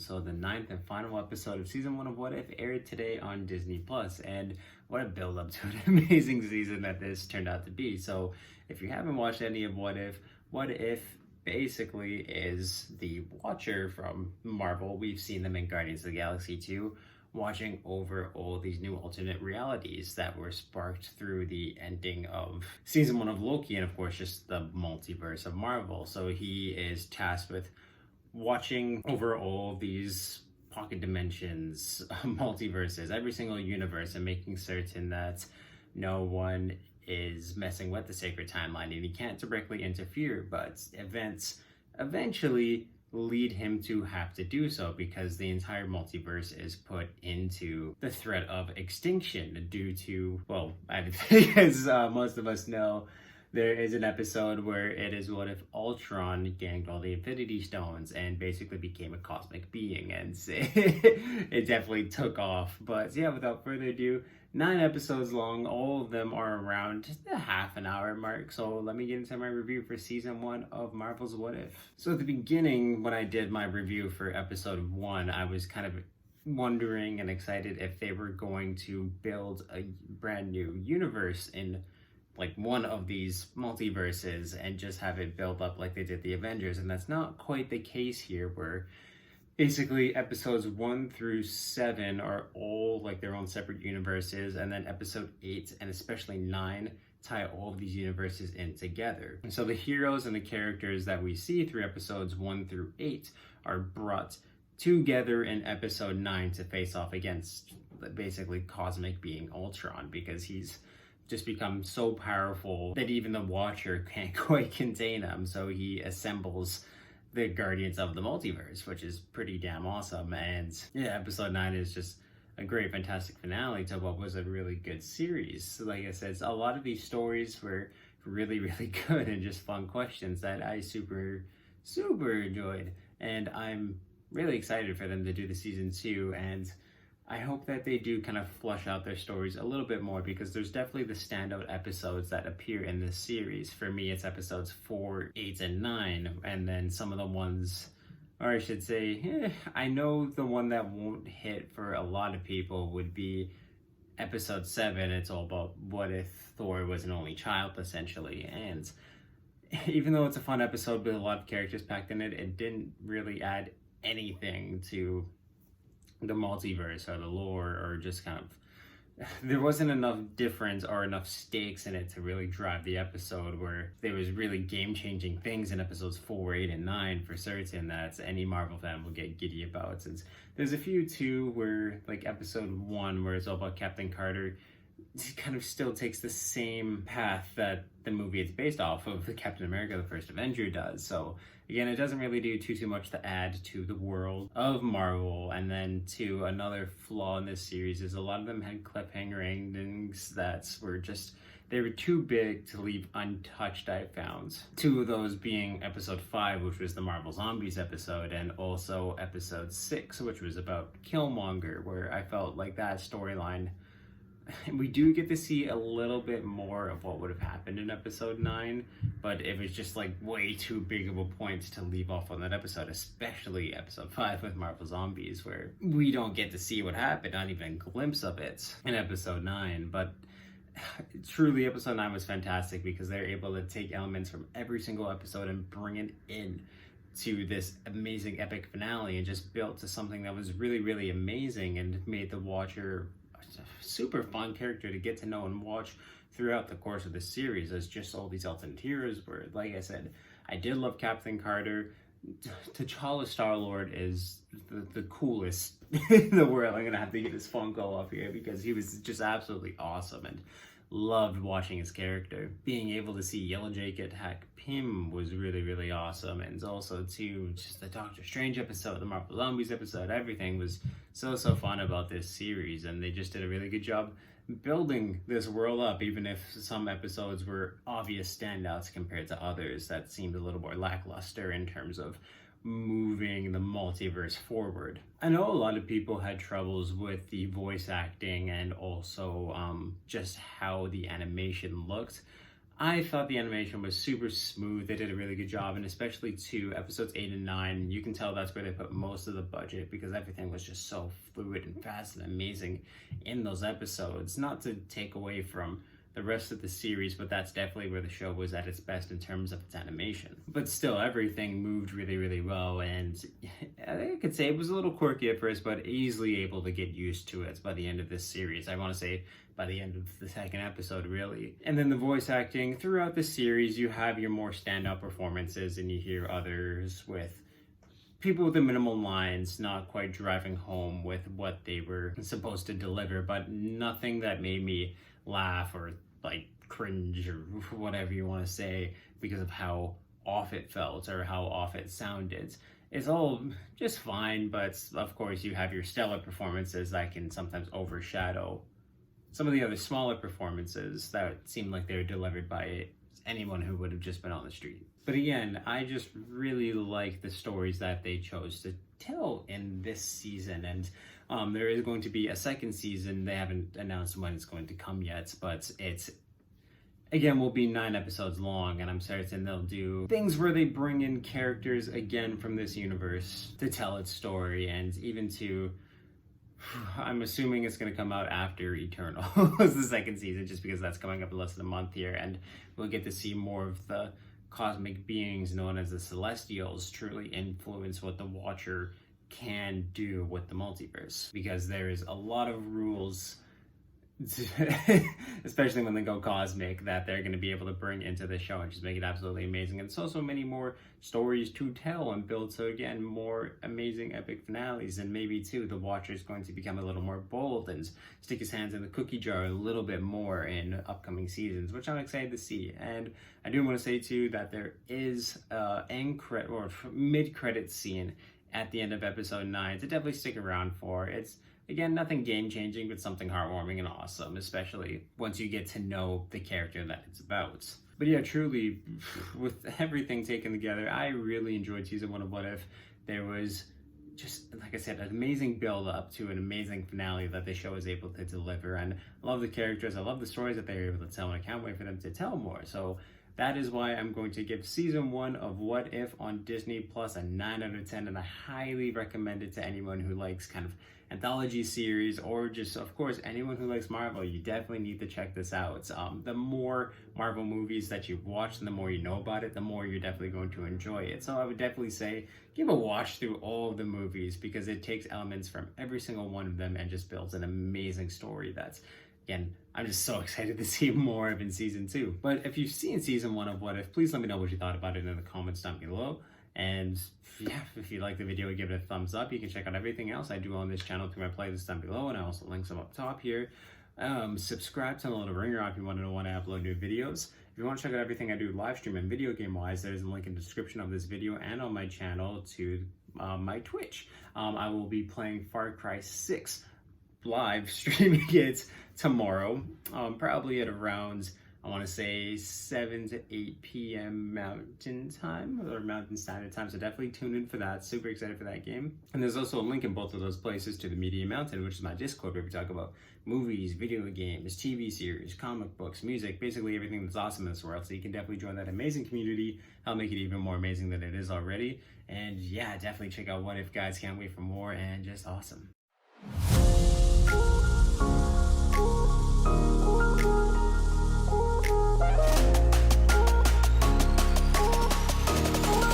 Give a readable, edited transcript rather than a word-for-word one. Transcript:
episode, the ninth and final episode of season 1 of What If aired today on Disney Plus, and what a build up to an amazing season that this turned out to be. So if you haven't watched any of What If basically is the Watcher from Marvel. We've seen them in Guardians of the Galaxy 2, watching over all these new alternate realities that were sparked through the ending of season 1 of Loki, and of course just the multiverse of Marvel. So he is tasked with watching over all these pocket dimensions, multiverses, every single universe, and making certain that no one is messing with the sacred timeline, and he can't directly interfere, but events eventually lead him to have to do so because the entire multiverse is put into the threat of extinction due to, well, I think as most of us know, there is an episode where it is what if Ultron gained all the Infinity Stones and basically became a cosmic being, and it definitely took off. But yeah, without further ado, 9 episodes long, all of them are around just the half an hour mark. So let me get into my review for season 1 of Marvel's What If. So at the beginning, when I did my review for episode 1, I was kind of wondering and excited if they were going to build a brand new universe in like one of these multiverses and just have it build up like they did the Avengers. And that's not quite the case here, where basically episodes 1 through 7 are all like their own separate universes, and then episode 8 and especially 9 tie all of these universes in together. And so the heroes and the characters that we see through episodes 1 through 8 are brought together in episode 9 to face off against basically cosmic being Ultron, because he's just become so powerful that even the Watcher can't quite contain him. So he assembles the Guardians of the Multiverse, which is pretty damn awesome. And yeah, episode 9 is just a great, fantastic finale to what was a really good series. So like I said, a lot of these stories were really, really good and just fun questions that I super enjoyed. And I'm really excited for them to do the season 2, and I hope that they do kind of flush out their stories a little bit more, because there's definitely the standout episodes that appear in this series. For me, it's episodes 4, 8, and 9, and then some of the ones, or I should say, I know the one that won't hit for a lot of people would be episode 7. It's all about what if Thor was an only child, essentially. And even though it's a fun episode with a lot of characters packed in it, it didn't really add anything to the multiverse or the lore, or just kind of, there wasn't enough difference or enough stakes in it to really drive the episode, where there was really game-changing things in episodes 4, 8, and 9 for certain that any Marvel fan will get giddy about. Since there's a few too where, like episode 1, where it's all about Captain Carter, it kind of still takes the same path that the movie it's based off of, the Captain America the First Avenger, does. So again, it doesn't really do too much to add to the world of Marvel. And then to another flaw in this series is a lot of them had cliffhanger endings that were just, they were too big to leave untouched, I found. 2 of those being episode 5, which was the Marvel Zombies episode, and also episode 6, which was about Killmonger, where I felt like that storyline, we do get to see a little bit more of what would have happened in episode 9, but it was just like way too big of a point to leave off on that episode, especially episode 5 with Marvel Zombies, where we don't get to see what happened, not even a glimpse of it in episode 9. But truly, episode 9 was fantastic because they're able to take elements from every single episode and bring it in to this amazing epic finale, and just built to something that was really amazing, and made the Watcher a super fun character to get to know and watch throughout the course of the series, as just all these alternate heroes were. Like I said, I did love Captain Carter. T'Challa Star-Lord is the coolest in the world. I'm gonna have to get his phone call off here because he was just absolutely awesome, and loved watching his character. Being able to see Yellowjacket attack Pym was really awesome, and also too, just the Doctor Strange episode, the Marvel Zombies episode, everything was so fun about this series, and they just did a really good job building this world up, even if some episodes were obvious standouts compared to others that seemed a little more lackluster in terms of moving the multiverse forward. I know a lot of people had troubles with the voice acting and also just how the animation looked. I thought the animation was super smooth. They did a really good job, and especially to episodes 8 and 9, you can tell that's where they put most of the budget because everything was just so fluid and fast and amazing in those episodes. Not to take away from the rest of the series, but that's definitely where the show was at its best in terms of its animation. But still, everything moved really, really well, and I think I could say it was a little quirky at first, but easily able to get used to it by the end of this series. I want to say by the end of the second episode, really. And then the voice acting throughout the series, you have your more standout performances, and you hear others with people with the minimal lines, not quite driving home with what they were supposed to deliver, but nothing that made me laugh or like cringe or whatever you want to say because of how off it felt or how off it sounded. It's all just fine, but of course you have your stellar performances that can sometimes overshadow some of the other smaller performances that seem like they were delivered by anyone who would have just been on the street. But again, I just really like the stories that they chose to tell in this season, and there is going to be a second season. They haven't announced when it's going to come yet, but it's, again, will be 9 episodes long, and I'm certain they'll do things where they bring in characters again from this universe to tell its story, and even to, I'm assuming it's going to come out after Eternal is the second season, just because that's coming up in less than a month here, and we'll get to see more of the cosmic beings known as the Celestials truly influence what the Watcher can do with the multiverse, because there is a lot of rules especially when they go cosmic, that they're going to be able to bring into the show and just make it absolutely amazing. And so many more stories to tell and build, so again, more amazing epic finales. And maybe too, the Watcher is going to become a little more bold and stick his hands in the cookie jar a little bit more in upcoming seasons, which I'm excited to see. And I do want to say too that there is mid-credit scene at the end of episode 9 to definitely stick around for. It's, again, nothing game-changing, but something heartwarming and awesome, especially once you get to know the character that it's about. But yeah, truly, with everything taken together, I really enjoyed season 1 of What If. There was just, like I said, an amazing build-up to an amazing finale that the show is able to deliver. And I love the characters, I love the stories that they're able to tell, and I can't wait for them to tell more. So that is why I'm going to give season 1 of What If on Disney Plus a 9 out of 10, and I highly recommend it to anyone who likes kind of anthology series, or just, of course, anyone who likes Marvel. You definitely need to check this out. The more Marvel movies that you watch and the more you know about it, the more you're definitely going to enjoy it. So I would definitely say give a watch through all of the movies, because it takes elements from every single one of them and just builds an amazing story that's, again, I'm just so excited to see more of in season 2. But if you've seen season 1 of What If, please let me know what you thought about it in the comments down below. And yeah, if you like the video, give it a thumbs up. You can check out everything else I do on this channel through my playlist down below, and I also link them up top here. Subscribe to the little ringer if you want to know when I upload new videos. If you want to check out everything I do live stream and video game wise, there's a link in the description of this video and on my channel to my Twitch. I will be playing Far Cry 6 live streaming it tomorrow, probably at around, I want to say 7 to 8 p.m. Mountain Time, or Mountain Standard Time, so definitely tune in for that. Super excited for that game. And there's also a link in both of those places to the Media Mountain, which is my Discord, where we talk about movies, video games, TV series, comic books, music, basically everything that's awesome in this world. So you can definitely join that amazing community. I'll make it even more amazing than it is already. And yeah, definitely check out What If, guys. Can't wait for more, and just awesome.